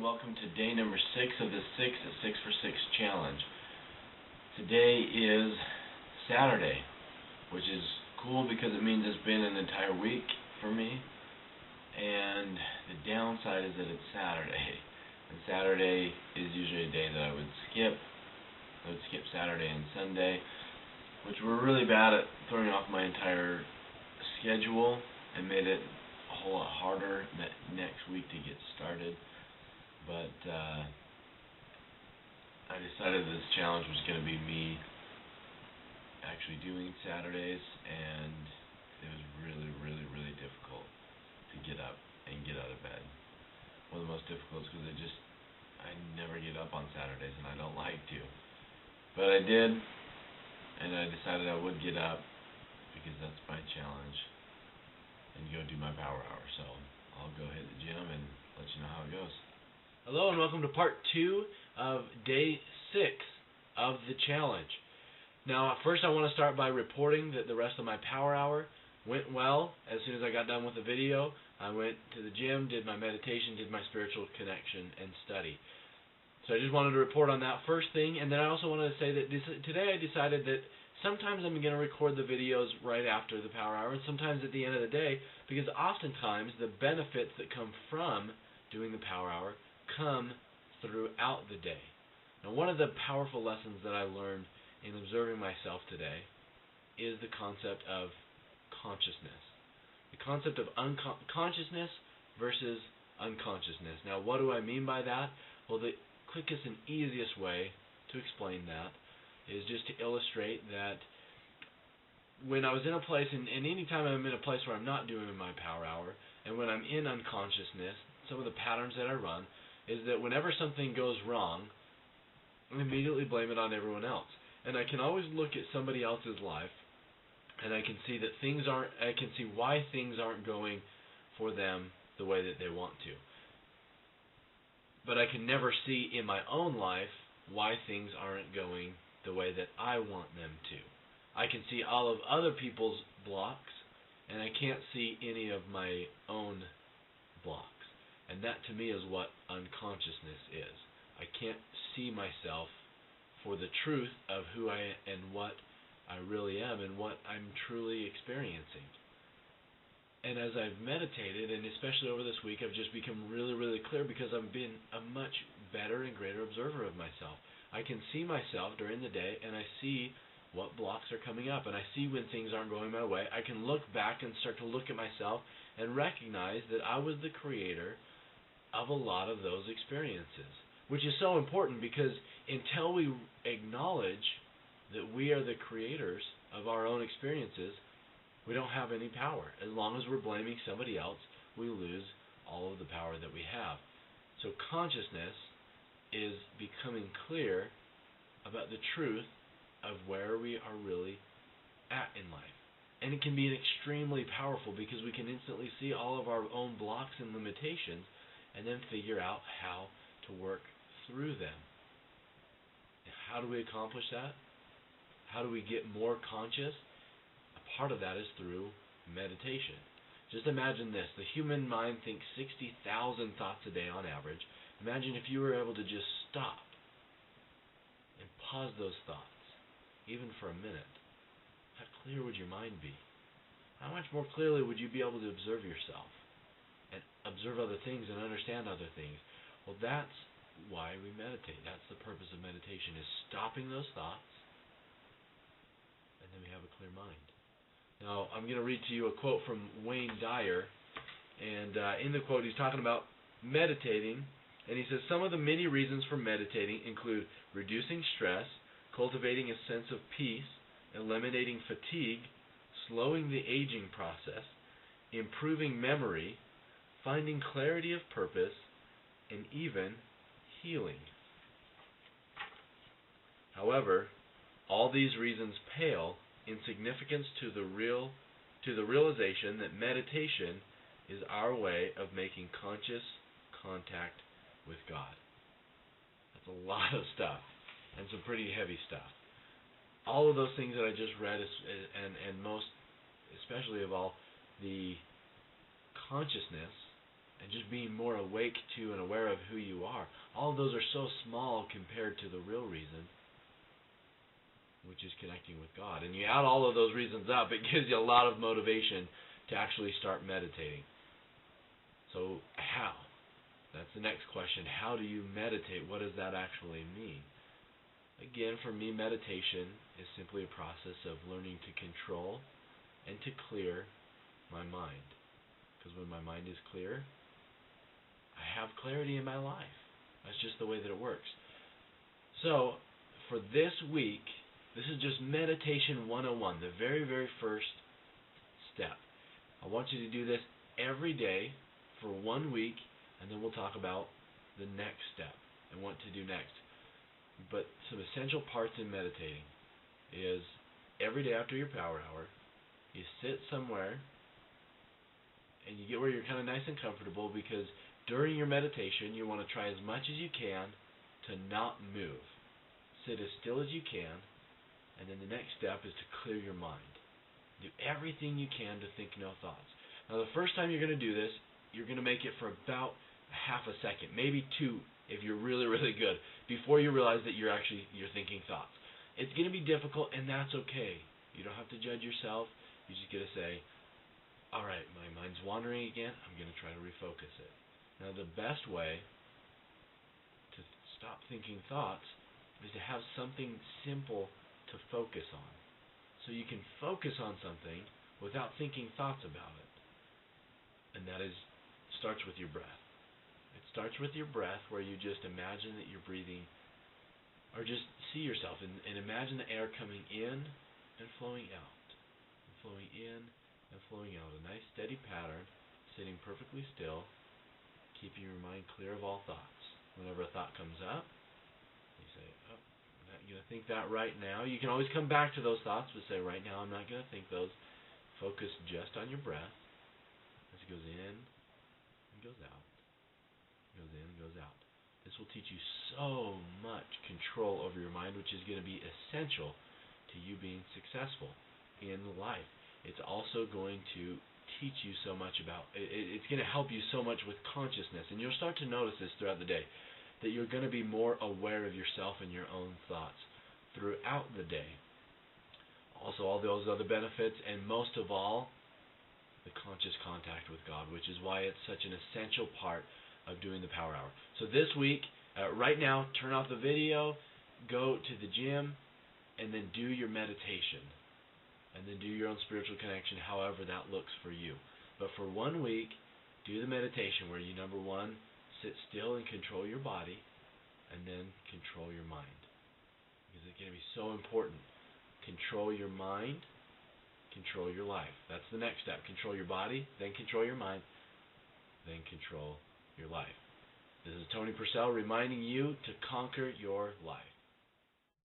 and welcome to day number 6 of the 6 at 6 for 6 challenge. Today is Saturday, which is cool because it means it's been an entire week for me, and the downside is that it's Saturday, and Saturday is usually a day that I would skip. I would skip Saturday and Sunday, which were really bad at throwing off my entire schedule and made it a whole lot harder next week to get started. But I decided this challenge was going to be me actually doing Saturdays, and it was really difficult to get up and get out of bed. One of the most difficult is because I never get up on Saturdays, and I don't like to. But I did, and I decided I would get up because that's my challenge and go do my power hour. So I'll go hit the gym and let you know how it goes. Hello and welcome to part 2 of day 6 of the challenge. Now, first I want to start by reporting that the rest of my power hour went well. As soon as I got done with the video, I went to the gym, did my meditation, did my spiritual connection, and study. So I just wanted to report on that first thing, and then I also wanted to say that today I decided that sometimes I'm going to record the videos right after the power hour, and sometimes at the end of the day, because oftentimes the benefits that come from doing the power hour come throughout the day. Now, one of the powerful lessons that I learned in observing myself today is the concept of consciousness. The concept of consciousness versus unconsciousness. Now, what do I mean by that? Well, the quickest and easiest way to explain that is just to illustrate that when I was in a place, and any time I'm in a place where I'm not doing my power hour, and when I'm in unconsciousness, some of the patterns that I run is that whenever something goes wrong, I immediately blame it on everyone else. And I can always look at somebody else's life, and I can see that I can see why things aren't going for them the way that they want to. But I can never see in my own life why things aren't going the way that I want them to. I can see all of other people's blocks, and I can't see any of my own blocks. And that to me is what unconsciousness is. I can't see myself for the truth of who I am and what I really am and what I'm truly experiencing. And as I've meditated, and especially over this week, I've just become really clear because I've been a much better and greater observer of myself. I can see myself during the day, and I see what blocks are coming up, and I see when things aren't going my way. I can look back and start to look at myself and recognize that I was the creator of a lot of those experiences, which is so important because until we acknowledge that we are the creators of our own experiences, we don't have any power. As long as we're blaming somebody else, we lose all of the power that we have. So consciousness is becoming clear about the truth of where we are really at in life. And it can be extremely powerful because we can instantly see all of our own blocks and limitations and then figure out how to work through them. And how do we accomplish that? How do we get more conscious? A part of that is through meditation. Just imagine this. The human mind thinks 60,000 thoughts a day on average. Imagine if you were able to just stop and pause those thoughts, even for a minute. How clear would your mind be? How much more clearly would you be able to observe yourself and observe other things and understand other things? Well, that's why we meditate. That's the purpose of meditation, is stopping those thoughts, and then we have a clear mind. Now, I'm going to read to you a quote from Wayne Dyer, and in the quote he's talking about meditating, and he says, some of the many reasons for meditating include reducing stress, cultivating a sense of peace, eliminating fatigue, slowing the aging process, improving memory, finding clarity of purpose, and even healing. However, all these reasons pale in significance to the realization that meditation is our way of making conscious contact with God. That's a lot of stuff, and some pretty heavy stuff. All of those things that I just read, and most, especially of all, the consciousness and just being more awake to and aware of who you are. All of those are so small compared to the real reason, which is connecting with God. And you add all of those reasons up, it gives you a lot of motivation to actually start meditating. So how? That's the next question. How do you meditate? What does that actually mean? Again, for me, meditation is simply a process of learning to control and to clear my mind. Because when my mind is clear, I have clarity in my life. That's just the way that it works. So, for this week, this is just Meditation 101, the very, very first step. I want you to do this every day for 1 week, and then we'll talk about the next step and what to do next. But some essential parts in meditating is every day after your power hour, you sit somewhere and you get where you're kind of nice and comfortable, because during your meditation you want to try as much as you can to not move. Sit as still as you can, and then the next step is to clear your mind. Do everything you can to think no thoughts. Now the first time you're going to do this, you're going to make it for about half a second, maybe 2 if you're really, really good, before you realize that you're thinking thoughts. It's going to be difficult, and that's okay. You don't have to judge yourself. You just got to say, all right, my mind's wandering again. I'm going to try to refocus it. Now, the best way to stop thinking thoughts is to have something simple to focus on. So you can focus on something without thinking thoughts about it. And that starts with your breath. It starts with your breath, where you just imagine that you're breathing, or just see yourself and imagine the air coming in and flowing out, and flowing in and flowing out. A nice steady pattern, sitting perfectly still, keeping your mind clear of all thoughts. Whenever a thought comes up, you say, oh, I'm not going to think that right now. You can always come back to those thoughts, but say, right now I'm not going to think those. Focus just on your breath as it goes in and goes out. Goes in and goes out. This will teach you so much control over your mind, which is going to be essential to you being successful in life. It's also going to teach you so much about, it's going to help you so much with consciousness, and you'll start to notice this throughout the day, that you're going to be more aware of yourself and your own thoughts throughout the day. Also, all those other benefits, and most of all, the conscious contact with God, which is why it's such an essential part of doing the Power Hour. So this week, right now, turn off the video, go to the gym, and then do your meditation. And then do your own spiritual connection, however that looks for you. But for 1 week, do the meditation where you, number 1, sit still and control your body, and then control your mind. Because it's going to be so important. Control your mind, control your life. That's the next step. Control your body, then control your mind, then control your life. This is Tony Purcell reminding you to conquer your life.